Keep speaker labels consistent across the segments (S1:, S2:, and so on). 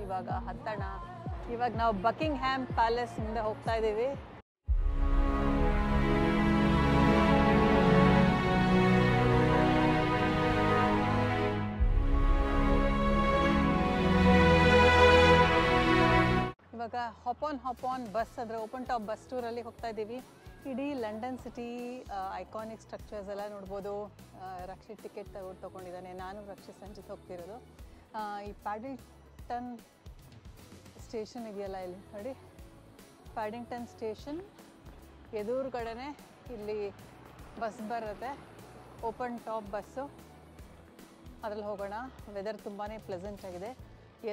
S1: ಇವಾಗ ಹತ್ತೋಣ. ಇವಾಗ ನಾವು ಬಕಿಂಗ್ಹ್ಯಾಮ್ ಪ್ಯಾಲೇಸ್ ಮುಂದೆ ಹೋಗ್ತಾ ಇದ್ದೀವಿ. ಇವಾಗ ಹಾಪ್ ಆನ್ ಬಸ್ ಅಂದರೆ ಓಪನ್ ಟಾಪ್ ಬಸ್ ಟೂರಲ್ಲಿ ಹೋಗ್ತಾ ಇದ್ದೀವಿ. ಇಡೀ ಲಂಡನ್ ಸಿಟಿ ಐಕಾನಿಕ್ ಸ್ಟ್ರಕ್ಚರ್ಸ್ ಎಲ್ಲ ನೋಡ್ಬೋದು. ರಕ್ಷಿತ್ ಟಿಕೆಟ್ ತೊಗೊಂಡಿದ್ದಾನೆ, ನಾನು ರಕ್ಷಿತ್ ಸಂಜಿತ್ ಹೋಗ್ತಿರೋದು. ಈ ಪ್ಯಾಡಿಂಗ್ಟನ್ ಸ್ಟೇಷನ್ ಇದೆಯಲ್ಲ ಇಲ್ಲಿ ನೋಡಿ, ಪ್ಯಾಡಿಂಗ್ಟನ್ ಸ್ಟೇಷನ್ ಎದುರುಗಡೆನೆ ಇಲ್ಲಿ ಬಸ್ ಬರುತ್ತೆ, ಓಪನ್ ಟಾಪ್ ಬಸ್ಸು. ಅದರಲ್ಲಿ ಹೋಗೋಣ. ವೆದರ್ ತುಂಬಾ ಪ್ಲೆಸೆಂಟ್ ಆಗಿದೆ.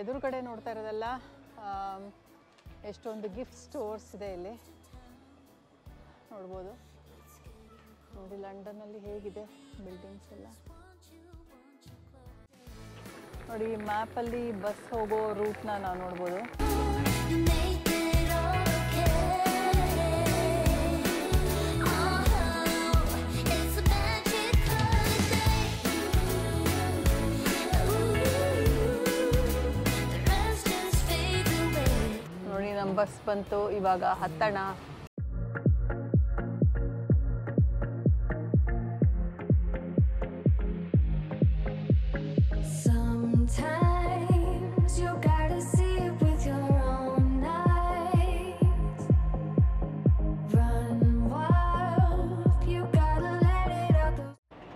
S1: ಎದುರುಗಡೆ ನೋಡ್ತಾ ಇರೋದೆಲ್ಲ ಎಷ್ಟೊಂದು ಗಿಫ್ಟ್ ಸ್ಟೋರ್ಸ್ ಇದೆ ಇಲ್ಲಿ ನೋಡ್ಬೋದು. ನೋಡಿ ಲಂಡನ್ನಲ್ಲಿ ಹೇಗಿದೆ ಬಿಲ್ಡಿಂಗ್ಸ್ ಎಲ್ಲ ನೋಡಿ. ಈ ಮ್ಯಾಪಲ್ಲಿ ಬಸ್ ಹೋಗೋ ರೂಟ್ನ ನಾವು ನೋಡ್ಬೋದು. ನೋಡಿ ನಮ್ಮ ಬಸ್ ಬಂತು, ಇವಾಗ ಹತ್ತೋಣ.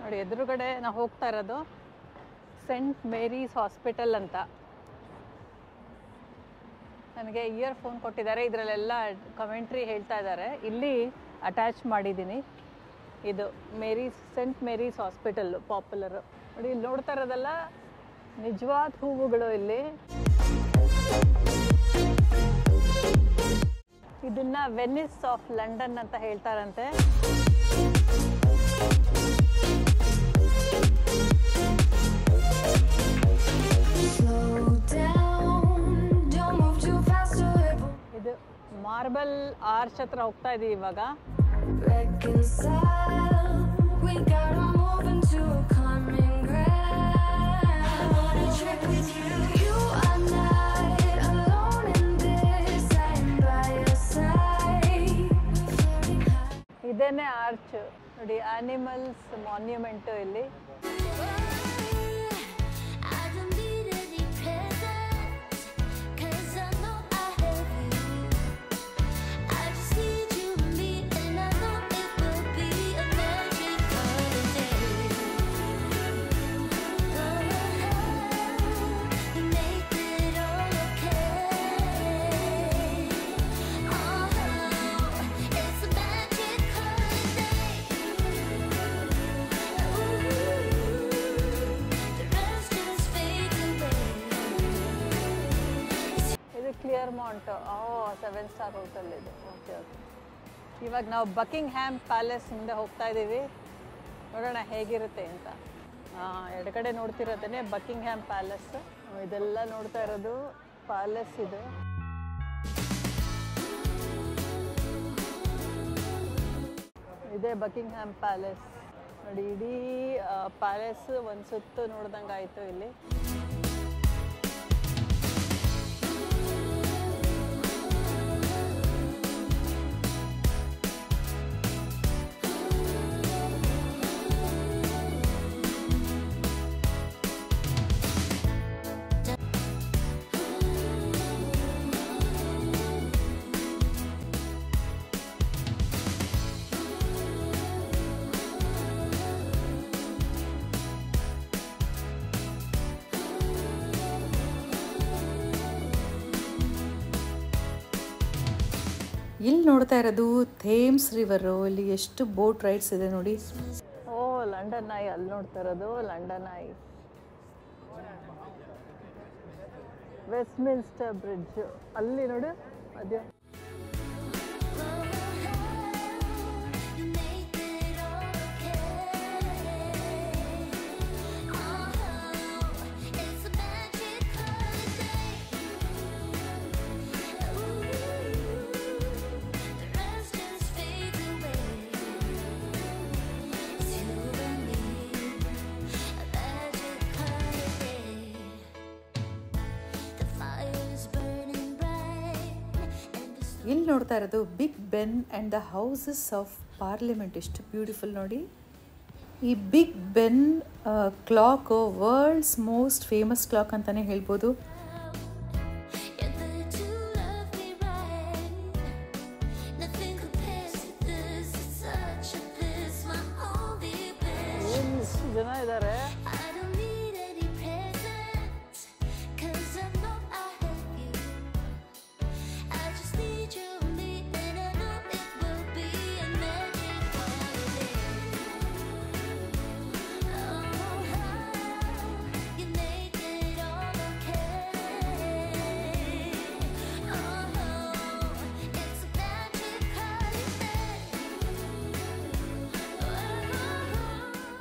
S1: ನೋಡಿ ಎದುರುಗಡೆ ನಾವು ಹೋಗ್ತಾ ಇರೋದು ಸೆಂಟ್ ಮೇರೀಸ್ ಹಾಸ್ಪಿಟಲ್ ಅಂತ. ನನಗೆ ಇಯರ್ಫೋನ್ ಕೊಟ್ಟಿದ್ದಾರೆ, ಇದರಲ್ಲೆಲ್ಲ ಕಮೆಂಟ್ರಿ ಹೇಳ್ತಾ ಇದ್ದಾರೆ. ಇಲ್ಲಿ ಅಟ್ಯಾಚ್ ಮಾಡಿದ್ದೀನಿ. ಇದು ಸೆಂಟ್ ಮೇರೀಸ್ ಹಾಸ್ಪಿಟಲ್ ಪಾಪ್ಯುಲರ್. ನೋಡಿ ಇಲ್ಲಿ ನೋಡ್ತಾ ಇರೋದೆಲ್ಲ ನಿಜವಾದ ಹೂವುಗಳು. ಇಲ್ಲಿ ಇದನ್ನ ವೆನಿಸ್ ಆಫ್ ಲಂಡನ್ ಅಂತ ಹೇಳ್ತಾರಂತೆ. ಇದು ಮಾರ್ಬಲ್ ಆರ್ಚ್ ಹತ್ರ ಹೋಗ್ತಾ ಇದೀವಿ ಇವಾಗ. ಇದೇನೆ ಆರ್ಚ್ ನೋಡಿ, ಆನಿಮಲ್ಸ್ ಮಾನ್ಯುಮೆಂಟ್ ಇಲ್ಲಿ. ಕ್ಲಿಯರ್ಮಾಂಟ್ 7 ಸ್ಟಾರ್ ಹೋಟೆಲ್ ಇದು. ಓಕೆ. ಇವಾಗ ನಾವು ಬಕಿಂಗ್ಹ್ಯಾಮ್ ಪ್ಯಾಲೇಸ್ ಮುಂದೆ ಹೋಗ್ತಾ ಇದ್ದೀವಿ. ನೋಡೋಣ ಹೇಗಿರುತ್ತೆ ಅಂತ. ಎಡಗಡೆ ನೋಡ್ತಿರೋದೇನೆ ಬಕಿಂಗ್ಹ್ಯಾಮ್ ಪ್ಯಾಲೇಸ್. ಇದೆಲ್ಲ ನೋಡ್ತಾ ಇರೋದು ಪ್ಯಾಲೇಸ್ ಇದು. ಇದೇ ಬಕಿಂಗ್ಹ್ಯಾಮ್ ಪ್ಯಾಲೇಸ್ ನೋಡಿ. ಇಡೀ ಪ್ಯಾಲೇಸ್ ಒಂದು ಸುತ್ತು ನೋಡ್ದಂಗೆ ಆಯಿತು ಇಲ್ಲಿ.
S2: ಇಲ್ಲಿ ನೋಡ್ತಾ ಇರೋದು ಥೇಮ್ಸ್ ರಿವರು. ಇಲ್ಲಿ ಎಷ್ಟು ಬೋಟ್ ರೈಡ್ಸ್ ಇದೆ ನೋಡಿ.
S1: London eye. ಅಲ್ಲಿ ನೋಡ್ತಾ ಇರೋದು London eye. Westminster bridge ಅಲ್ಲಿ ನೋಡು. ಅದೇ
S3: fires
S2: ಇಲ್ಲಿ ನೋಡ್ತಾ ಇರೋದು Big Ben and the houses of parliament. ಎಷ್ಟು ಬ್ಯೂಟಿಫುಲ್ ನೋಡಿ. ಈ Big Ben clock world's most famous clock ಅಂತಲೇ ಹೇಳ್ಬೋದು.
S1: ಜನ ಇದ್ದಾರೆ.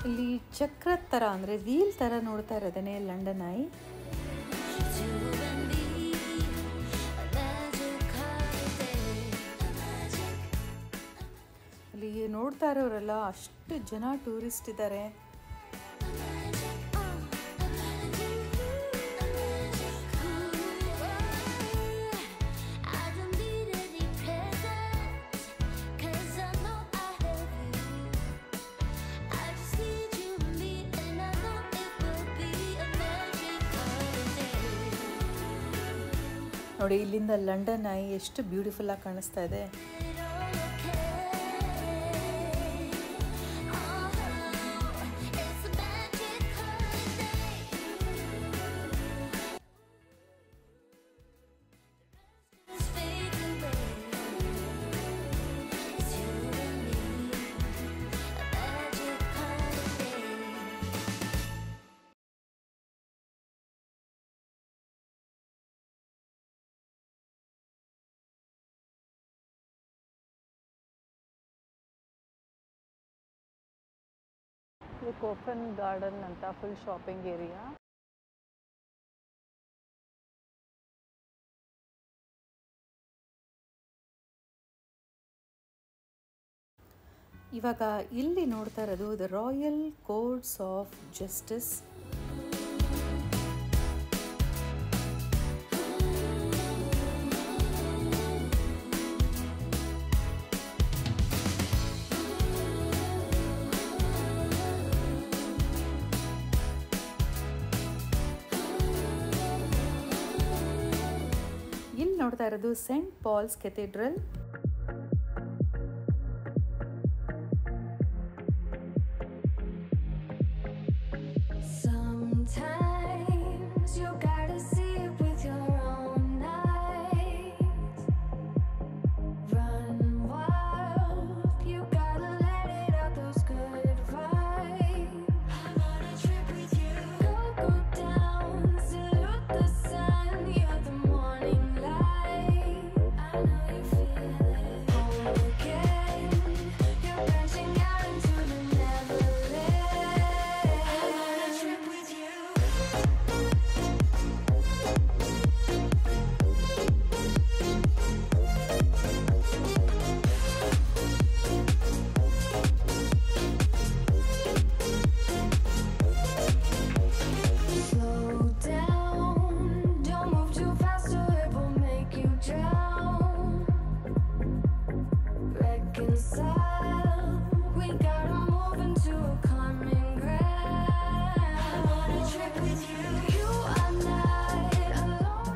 S2: ಇಲ್ಲಿ ಚಕ್ರ ಥರ ಅಂದರೆ ವೀಲ್ ಥರ ನೋಡ್ತಾ ಇರೋದೇ ಲಂಡನ್ ಐ. ಇಲ್ಲಿ ನೋಡ್ತಾ ಇರೋರೆಲ್ಲ ಅಷ್ಟು ಜನ ಟೂರಿಸ್ಟ್ ಇದ್ದಾರೆ. ನೋಡಿ ಇಲ್ಲಿಂದ ಲಂಡನ್ ಐ ಎಷ್ಟು ಬ್ಯೂಟಿಫುಲ್ ಆಗಿ ಕಾಣಿಸ್ತಾ ಇದೆ.
S1: ಇದು ಕೋಪನ್ ಗಾರ್ಡನ್ ಅಂತ ಫುಲ್ ಶಾಪಿಂಗ್ ಏರಿಯಾ.
S2: ಇವಾಗ ಇಲ್ಲಿ ನೋಡ್ತಾ ಇರೋದು the royal courts of justice. ಇಲ್ಲಿ ನೋಡ್ತಾ ಇರೋದು ಸೆಂಟ್ ಪಾಲ್ಸ್ ಕೆಥೆಡ್ರಲ್.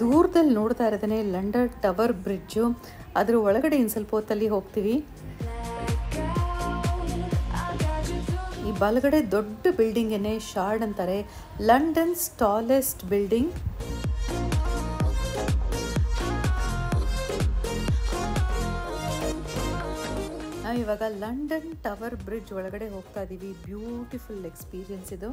S2: ದೂರದಲ್ಲಿ ನೋಡ್ತಾ ಇರೋದೇ ಲಂಡನ್ ಟವರ್ ಬ್ರಿಡ್ಜು. ಅದರ ಒಳಗಡೆ ಇನ್ನು ಸ್ವಲ್ಪ ಹೊತ್ತಲ್ಲಿ ಹೋಗ್ತೀವಿ. ಈ ಬಲಗಡೆ ದೊಡ್ಡ ಬಿಲ್ಡಿಂಗೇನೆ ಶಾರ್ಡ್ ಅಂತಾರೆ, ಲಂಡನ್ಸ್ ಟಾಲೆಸ್ಟ್ ಬಿಲ್ಡಿಂಗ್. ನಾವು ಇವಾಗ ಲಂಡನ್ ಟವರ್ ಬ್ರಿಡ್ಜ್ ಒಳಗಡೆ ಹೋಗ್ತಾ ಇದ್ದೀವಿ. ಬ್ಯೂಟಿಫುಲ್ ಎಕ್ಸ್ಪೀರಿಯನ್ಸ್ ಇದು.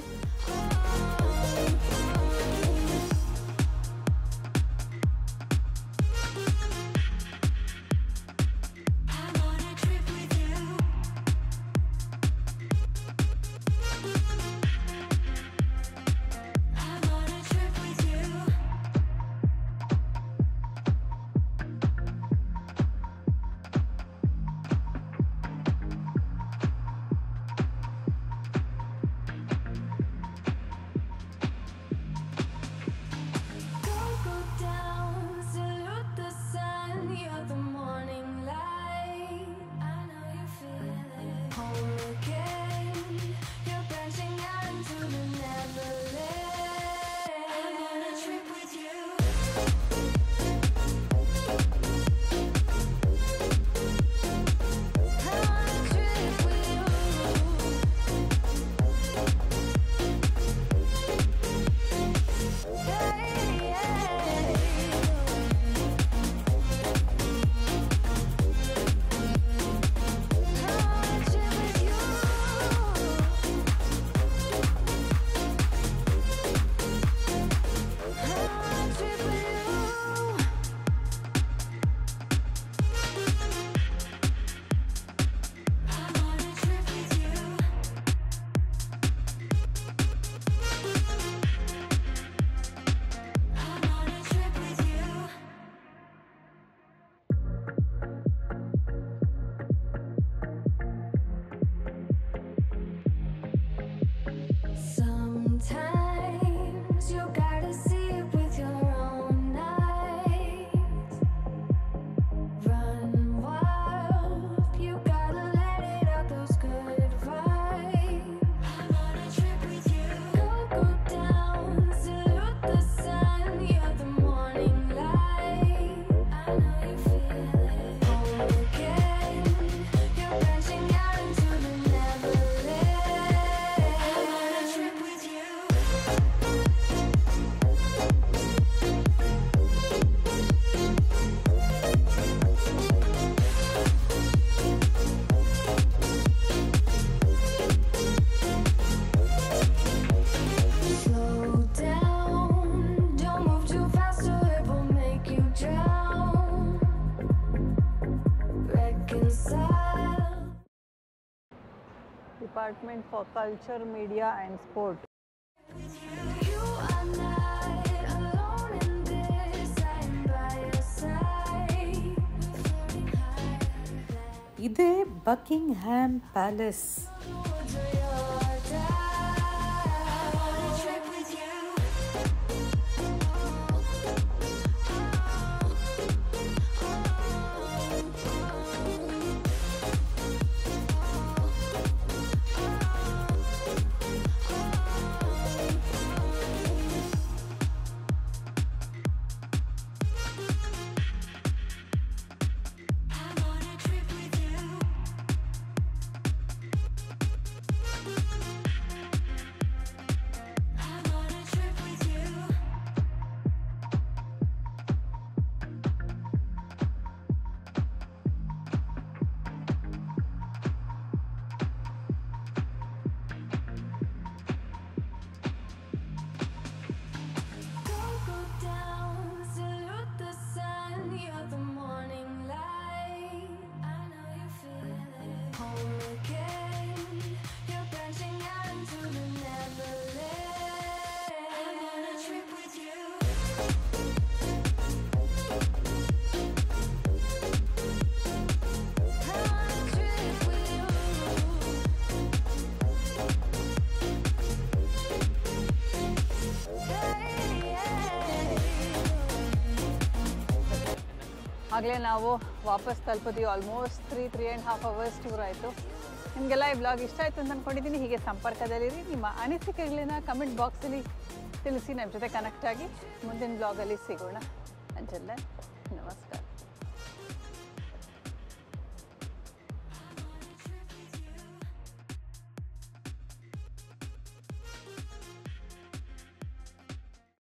S1: Department for culture, media and sport.
S3: You are not alone in this. I'm by your side.
S2: ಇದೇ Buckingham palace.
S3: Trip with you. I'm on a trip with you. I'm on a trip with you. Go down, salute the sun. You're the morning light. I know you feel it. Home again. You're branching out into the Neverland. I'm on a trip with you. I'm on a trip with you.
S1: ಆಗಲೇ ನಾವು ವಾಪಸ್ ತಲುಪಿದ್ವಿ. Almost 3.5 hours tour ಆಯಿತು. ನಿಮಗೆಲ್ಲ ಈ blog ಇಷ್ಟ ಆಯಿತು ಅಂತ ಅಂದ್ಕೊಂಡಿದ್ದೀನಿ. ಹೀಗೆ ಸಂಪರ್ಕದಲ್ಲಿರಿ. ನಿಮ್ಮ ಅನಿಸಿಕೆಗಳನ್ನ ಕಮೆಂಟ್ ಬಾಕ್ಸಲ್ಲಿ ತಿಳಿಸಿ. ನಮ್ಮ ಜೊತೆ ಕನೆಕ್ಟ್ ಆಗಿ ಮುಂದಿನ ಬ್ಲಾಗಲ್ಲಿ ಸಿಗೋಣ. ಅಂಜಲ್ಲ ನಮಸ್ಕಾರ.